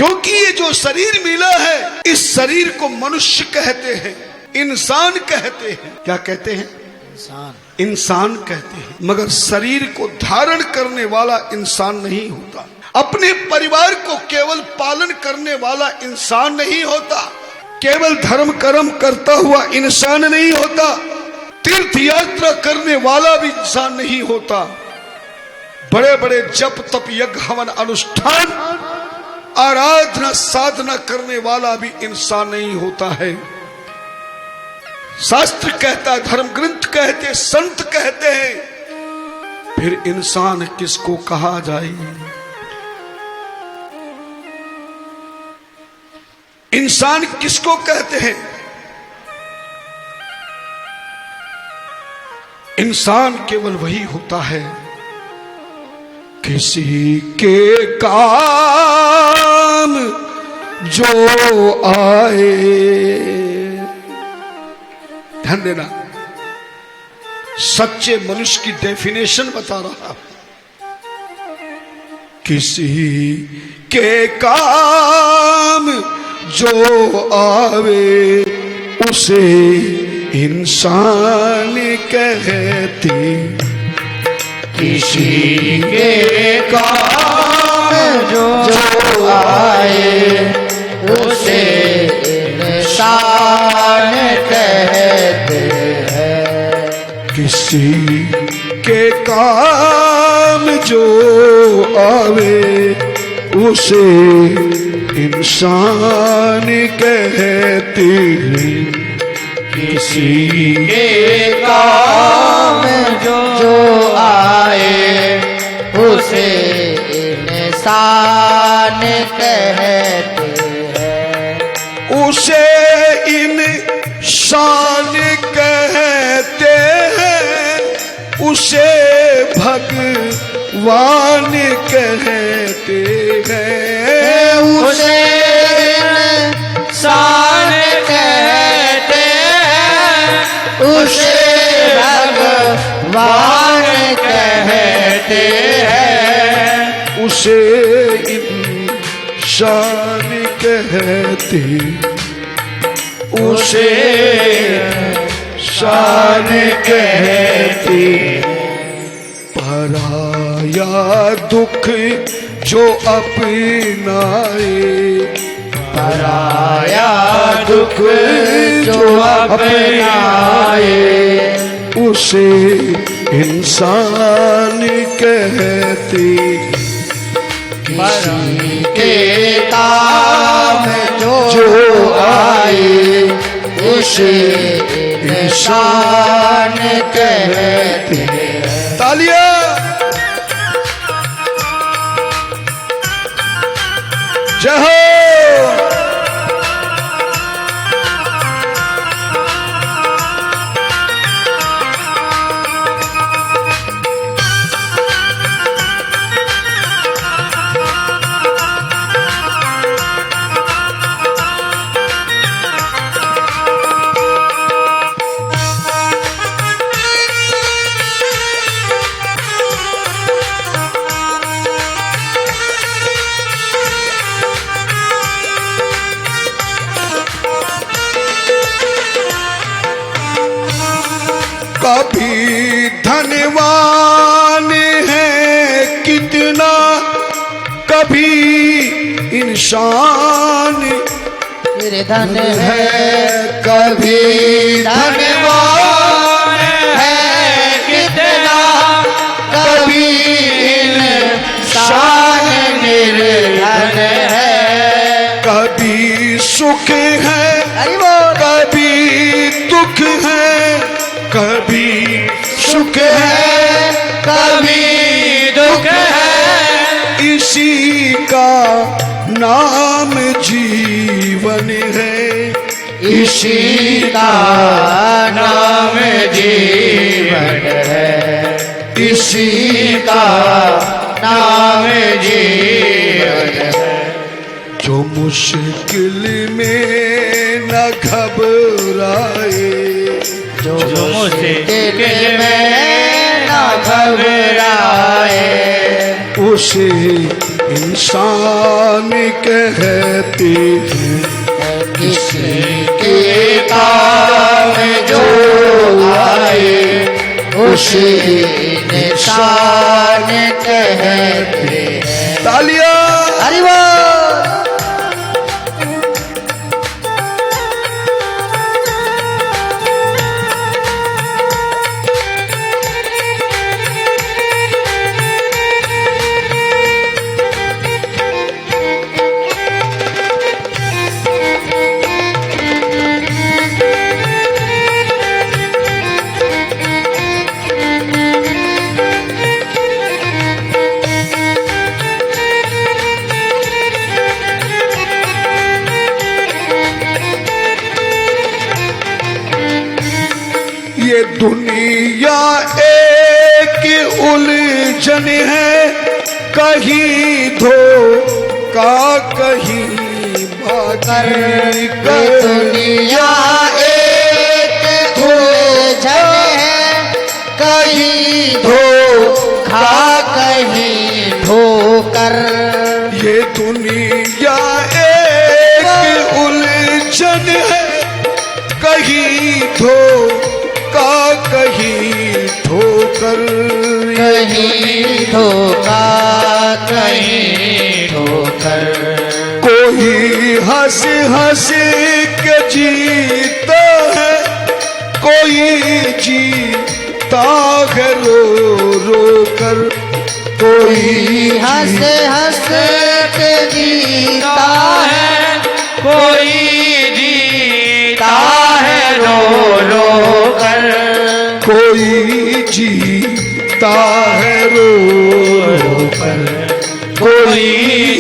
क्योंकि ये जो शरीर मिला है, इस शरीर को मनुष्य कहते हैं, इंसान कहते हैं। क्या कहते हैं? इंसान कहते हैं। मगर शरीर को धारण करने वाला इंसान नहीं होता। अपने परिवार को केवल पालन करने वाला इंसान नहीं होता। केवल धर्म कर्म करता हुआ इंसान नहीं होता। तीर्थ यात्रा करने वाला भी इंसान नहीं होता। बड़े बड़े जप तप यज्ञ हवन अनुष्ठान आराधना साधना करने वाला भी इंसान नहीं होता है। शास्त्र कहता है, धर्म ग्रंथ कहते, संत कहते हैं, फिर इंसान किसको कहा जाए? इंसान किसको कहते हैं? इंसान केवल वही होता है किसी के काम जो आए। ध्यान देना, सच्चे मनुष्य की डेफिनेशन बता रहा। किसी के काम जो आवे उसे इंसान कहते। किसी के काम जो आए उसे इंसान कहते हैं। किसी के काम जो आवे उसे इंसान कहते हैं। किसी के काम जो आए उसे इंसान कहते हैं। उसे इंसान कहते हैं। उसे भगवान कहते हैं। उसे इंसान कहते हैं। उसे भगवान कहते हैं। उसे इंसान कहते। उसे शान कहते। पराया दुख जो अपनाए। पराया दुख जो अपनाए उसे इंसान कहते। किसी के काम जो आए उसे इंसान कहते हैं। तालियां। जय हो। कभी धनवान है कितना, कभी इंसान धन है, कभी धनवान है कितना, कभी इंसान निर्धन है। कभी सुख है कभी दुख है, कभी सुख है कभी दुख है। इसी का नाम जीवन है। इसी का नाम जीवन है। इसी का नाम जीवन है। जो मुश्किल में न घबराए, जो मुश्किल में न घबराए, उसे इंसान कहते हैं। किसी के काम जो आए उसे इंसान कहते हैं। तालियां। हरि बोल। ये दुनिया एक उलझन है, कहीं धोखा कहीं भागर। दुनिया एक उलझन है, कहीं धोखा कहीं ठोकर। ये दुनिया एक उलझन है, कहीं धोखा कहीं ठोकर। कहीं धोखा कहीं ठोकर। कोई हंस हंस के जीता है, कोई जीता है रो रो कर। कोई हंस हंस के जीता है, कोई जीता है रो रो कर। कोई जीता है रो रो कर। कोई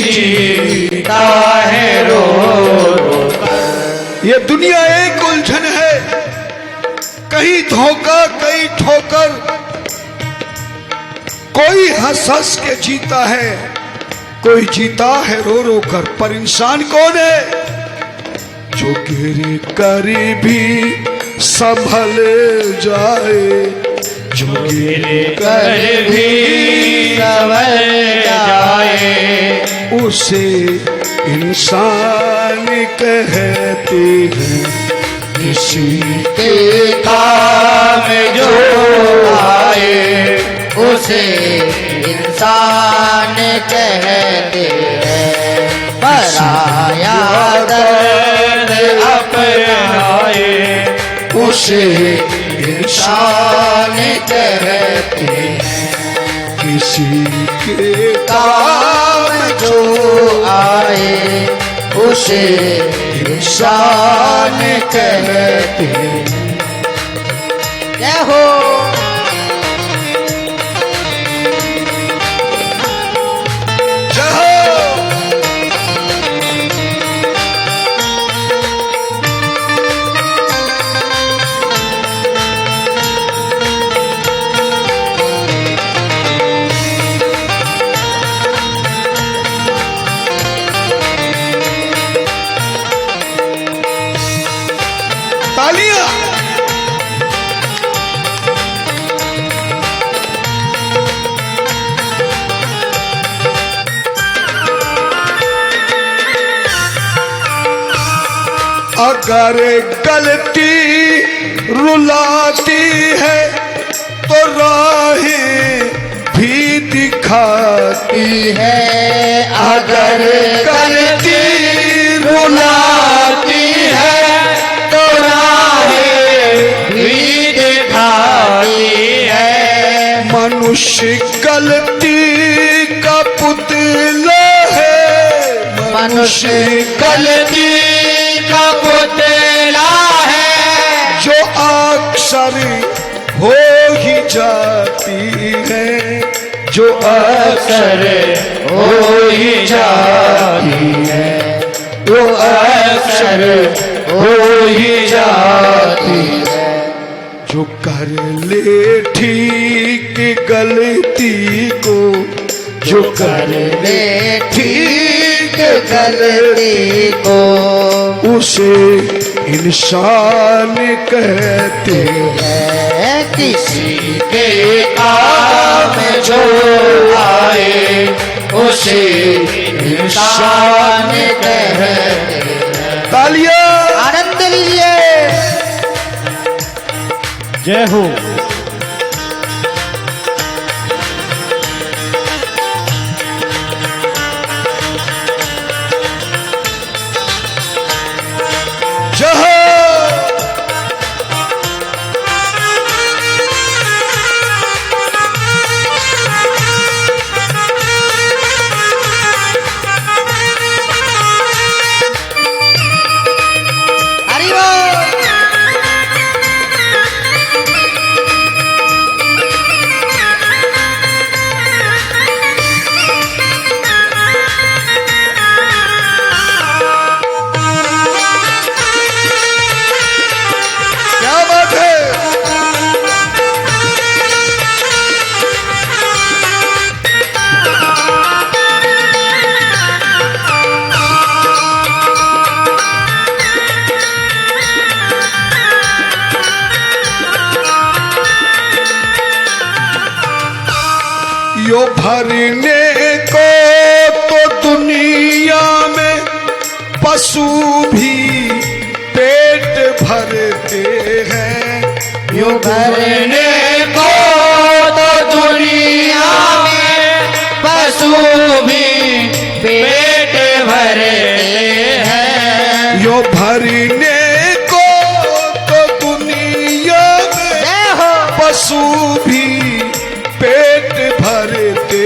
जीता है रो रो कर। ये दुनिया एक उलझन है, कहीं धोखा कहीं ठोकर। कोई हंस हंस के जीता है, कोई जीता है रो रो कर। पर इंसान कौन है? जो गिर कर भी संभल जाए, जो गिर कर भी संभल जाए, उसे इंसान कहते हैं। किसी के काम जो आए उसे इंसान कहते हैं। पराया दर्द अपनाए उसे इंसान कहते हैं। किसी के काम जो आए उसे इंसान कहते हैं। जय हो। तालियां। अगर गलती रुलाती है तो राहें भी दिखाती है। अगर गलती रुलाती है तो राहें भी दिखाती है। मनुष्य गलती का पुतला है, मनुष्य गलती का पुतला है, जो अक्सर हो ही जाती है, जो अक्सर हो ही जाती है, वो अक्सर हो ही जाती है। जो कर ले ठीक गलती को, जो कर ले ठीक गलती को, उसे इंसान कहते है किसी के काम जो आए उसे इंसान कहते हैं। तालियां। आनंद लीजिए। जय हो। यो भरने को तो दुनिया में पशु भी पेट भरते हैं। यो भरने को तो दुनिया में पशु भी पेट भरते हैं। यो भरने को तो दुनिया में पशु भी पेट भरते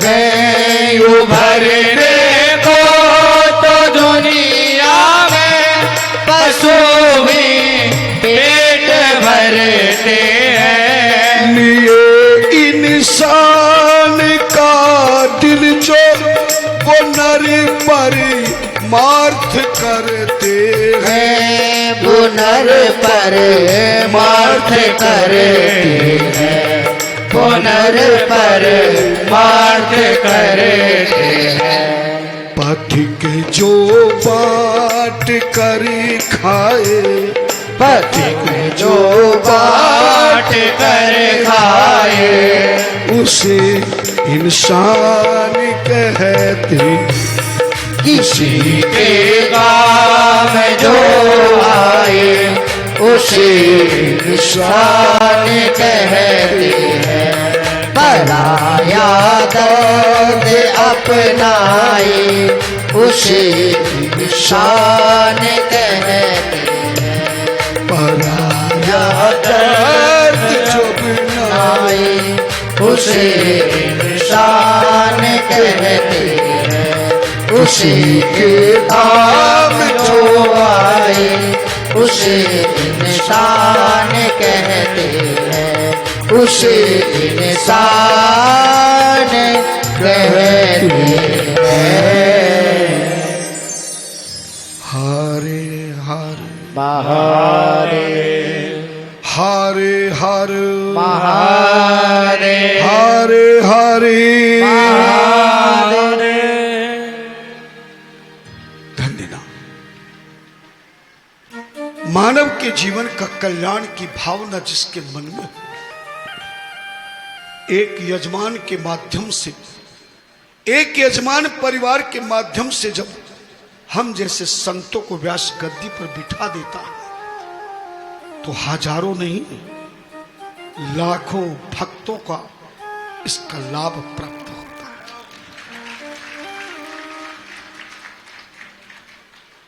हैं। यो भरने को तो दुनिया में पशु भी पेट भरते हैं। लिए इंसान का दिल जो वो नर पर मार्थ करते हैं। वो नर पर मार्थ करते हैं। वो नर पर मार्थ करते हैं। पथिक जो बाट कर खाए, पथिक जो बाट कर खाए उसे इंसान कहते। किसी के काम जो आए उसे इंसान कहते हैं। पराया दर्द अपनाए उसे इंसान कहते हैं। पराया दर्द जो अपनाए उसे इंसान कहते हैं। उसी के काम जो आए उसे इंसान कहते हैं। उसे इंसान कहते हैं। हरे हरे महारे हरे हरे महारे हरे हरे। मानव के जीवन का कल्याण की भावना जिसके मन में हो, एक यजमान के माध्यम से, एक यजमान परिवार के माध्यम से जब हम जैसे संतों को व्यास गद्दी पर बिठा देता है तो हजारों नहीं लाखों भक्तों का इसका लाभ प्राप्त होता है।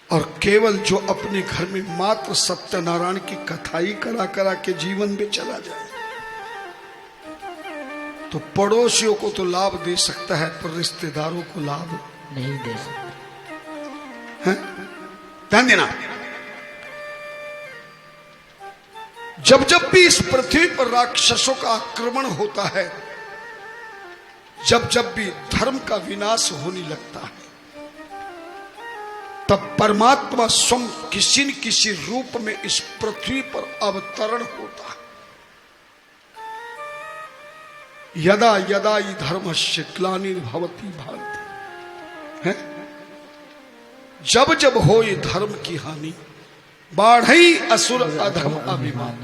और केवल जो अपने घर में मात्र सत्यनारायण की कथाई करा करा के जीवन में चला जाए तो पड़ोसियों को तो लाभ दे सकता है पर रिश्तेदारों को लाभ नहीं दे सकते। ध्यान देना, जब जब भी इस पृथ्वी पर राक्षसों का आक्रमण होता है, जब जब भी धर्म का विनाश होने लगता है, तब परमात्मा स्वयं किसी न किसी रूप में इस पृथ्वी पर अवतरण होता है। यदा यदा हि धर्मस्य ग्लानिर्भवति भारत है, जब जब हो ये धर्म की हानि बाढ़ई असुर अधम अभिमान,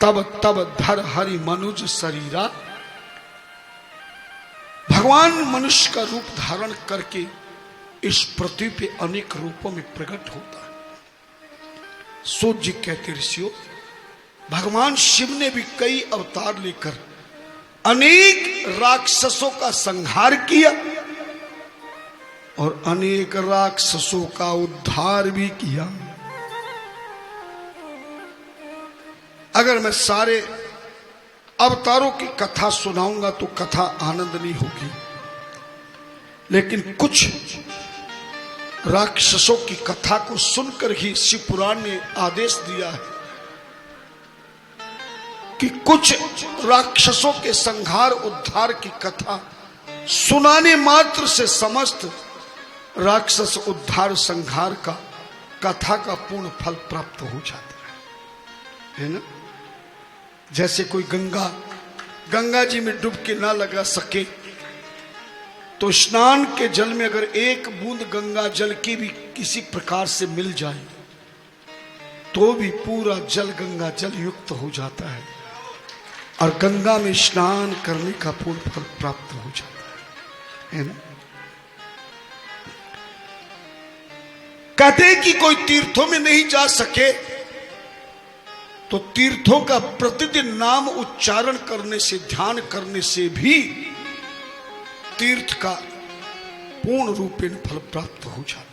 तब तब धर हरि मनुज शरीरा। भगवान मनुष्य का रूप धारण करके इस पृथ्वी पे अनेक रूपों में प्रकट होता है। सूत जी कहते ऋषियों, भगवान शिव ने भी कई अवतार लेकर अनेक राक्षसों का संहार किया और अनेक राक्षसों का उद्धार भी किया। अगर मैं सारे अवतारों की कथा सुनाऊंगा तो कथा आनंद नहीं होगी, लेकिन कुछ राक्षसों की कथा को सुनकर ही शिव पुराण ने आदेश दिया है कि कुछ राक्षसों के संहार उद्धार की कथा सुनाने मात्र से समस्त राक्षस उद्धार संहार का कथा का पूर्ण फल प्राप्त हो जाता है ना। जैसे कोई गंगा जी में डुबकी ना लगा सके तो स्नान के जल में अगर एक बूंद गंगा जल की भी किसी प्रकार से मिल जाए तो भी पूरा जल गंगा जल युक्त हो जाता है और गंगा में स्नान करने का पूर्ण फल प्राप्त हो जाता है ना। कहते हैं कि कोई तीर्थों में नहीं जा सके तो तीर्थों का प्रतिदिन नाम उच्चारण करने से, ध्यान करने से भी तीर्थ का पूर्ण रूपेण फल प्राप्त हो जाता है।